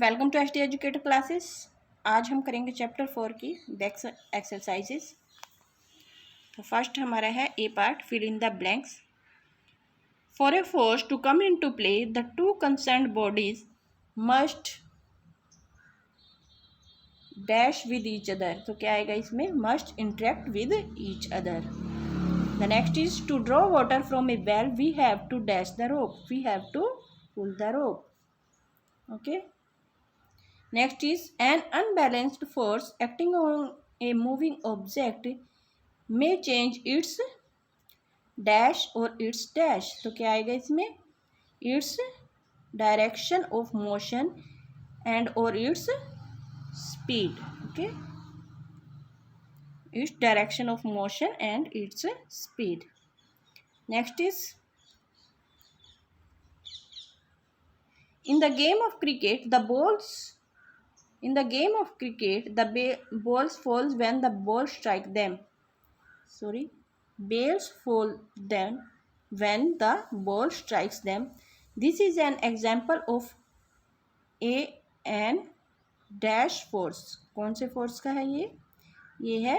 Welcome to HD educator classes. आज हम करेंगे चैप्टर 4 की बैक एक्सरसाइजेस। तो फर्स्ट हमारा है A part, fill in the blanks. For a force to come into play the two concerned bodies must dash with each other. तो क्या आएगा इसमें? Must interact with each other. The next is to draw water from a well we have to dash the rope, we have to pull the rope. Okay. Next is an unbalanced force acting on a moving object may change its dash or its dash। तो क्या आएगा इसमें? Its direction of motion and or its speed। Okay, its direction of motion and its speed। Next is in the game of cricket the balls balls falls when the ball strike them। Sorry, balls fall then when the ball strikes them। This is an example of a an dash force। कौन से force का है ये है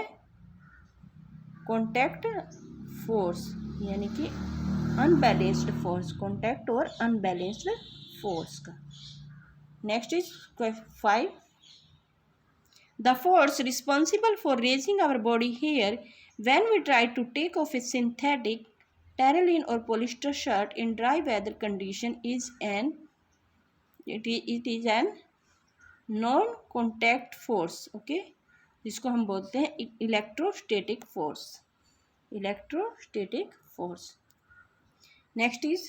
contact force, यानी कि unbalanced force, contact और unbalanced force का। Next is 5, the force responsible for raising our body hair when we try to take off a synthetic terylene or polyester shirt in dry weather condition is an non contact force। okay, जिसको हम बोलते हैं electrostatic force. Next is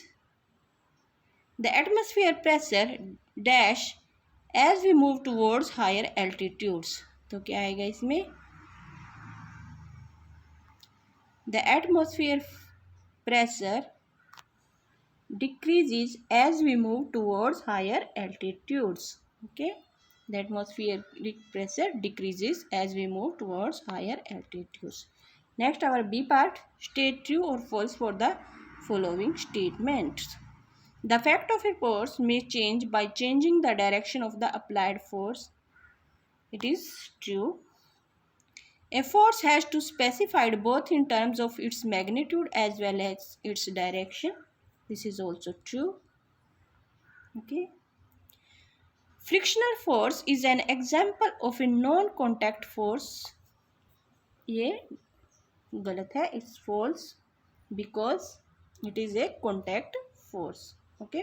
the atmosphere pressure dash as we move towards higher altitudes। तो क्या आएगा इसमें? the atmosphere pressure decreases as we move towards higher altitudes। okay, the atmospheric pressure decreases as we move towards higher altitudes। Next, our B part, state true or false for the following statements। The effect of a force may change by changing the direction of the applied force। It is true। A force has to specified both in terms of its magnitude as well as its direction। This is also true। okay, frictional force is an example of a non-contact force। ये गलत है, it's false because it is a contact force। okay,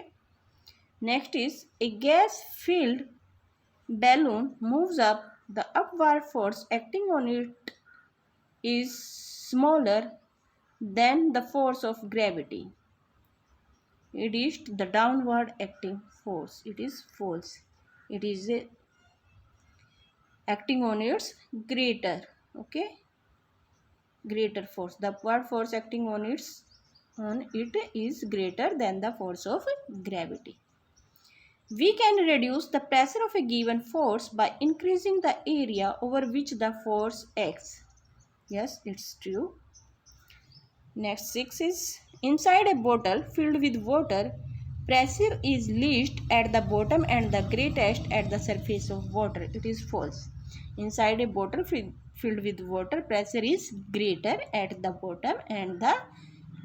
next is a gas filled balloon moves up, the upward force acting on it is smaller than the force of gravity। It is the downward acting force। It is false, it is acting on its greater, okay, greater force। The upward force acting on it is greater than the force of gravity। We can reduce the pressure of a given force by increasing the area over which the force acts। Yes, it's true। Next, 6 is inside a bottle filled with water, pressure is least at the bottom and the greatest at the surface of water। It is false। Inside a bottle filled with water, pressure is greater at the bottom and the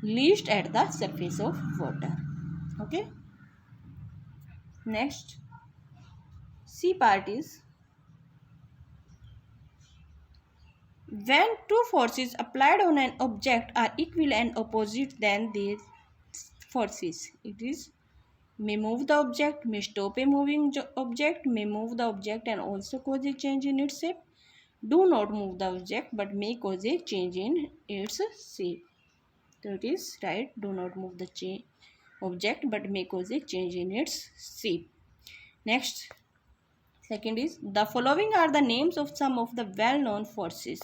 least at the surface of water। okay, next C part is when two forces applied on an object are equal and opposite then these forces। It is may move the object, may stop a moving object, may move the object and also cause a change in its shape, do not move the object but may cause a change in its shape। So it is right, do not move the object but may cause a change in its shape। Next, second is the following are the names of some of the well-known forces: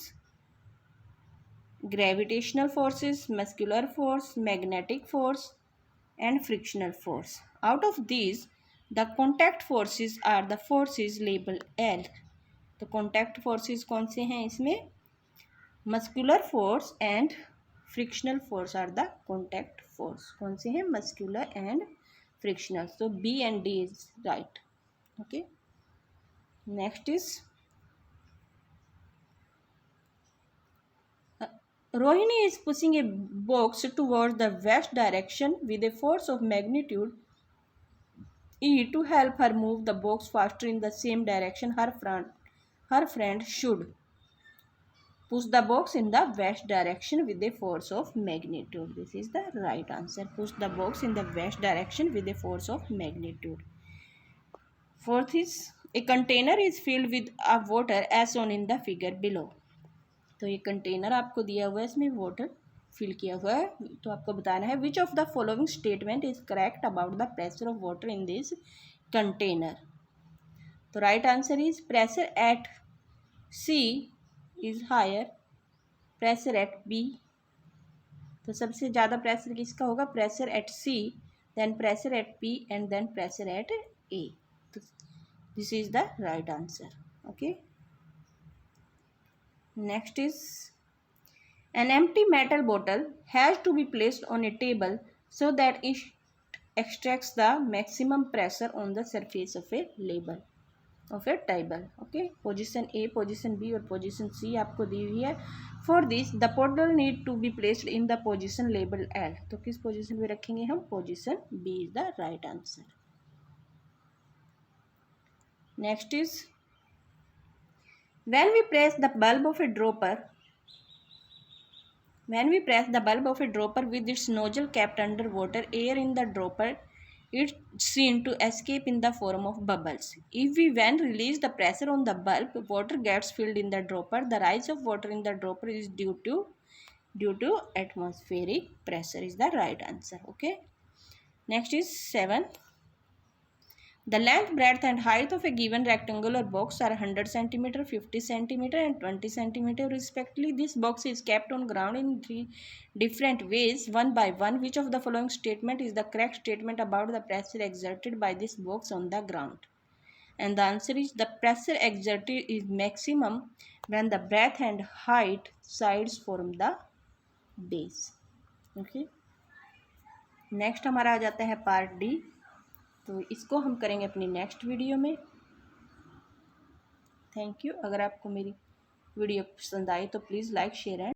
gravitational forces, muscular force, magnetic force and frictional force। Out of these, the contact forces are the forces labeled L। तो contact forces कौन से हैं इसमें? muscular force and frictional force are the contact force। कौन से हैं? muscular and frictional। so B and D is right। okay, next is Rohini is pushing a box towards the west direction with a force of magnitude E to help her move the box faster in the same direction. Her friend should push the box in the west direction with a force of magnitude. This is the right answer. Push the box in the west direction with a force of magnitude. Fourth is a container is filled with a water as shown in the figure below. तो ये container आपको दिया हुआ है, इसमें water fill किया हुआ है, तो आपको बताना है which of the following statement is correct about the pressure of water in this container. तो right answer is pressure at C is higher pressure at B. तो सबसे ज़्यादा प्रेशर किसका होगा? Pressure at C, then pressure at B and then pressure at A. तो this is the right answer. Okay. Next is an empty metal bottle has to be placed on a table so that it extracts the maximum pressure on the surface of a table. Okay, position A, position B और position C आपको दी हुई है. For this the bottle need to be placed in the position labeled L. तो किस position में रखेंगे हम? Position B is the right answer. Next is when we press the bulb of a dropper with its nozzle kept under water, air in the dropper is seen to escape in the form of bubbles. If we then release the pressure on the bulb, water gets filled in the dropper. The rise of water in the dropper is due to atmospheric pressure is the right answer. Okay. Next is 7. The length, breadth and height of a given rectangular box are 100 cm, 50 cm and 20 cm respectively. This box is kept on ground in 3 different ways, one by one. Which of the following statement is the correct statement about the pressure exerted by this box on the ground? And the answer is the pressure exerted is maximum when the breadth and height sides form the base. Okay. Next हमारा आ जाता है part D. तो इसको हम करेंगे अपनी next video में. Thank you. अगर आपको मेरी वीडियो पसंद आई तो प्लीज़ लाइक शेयर एंड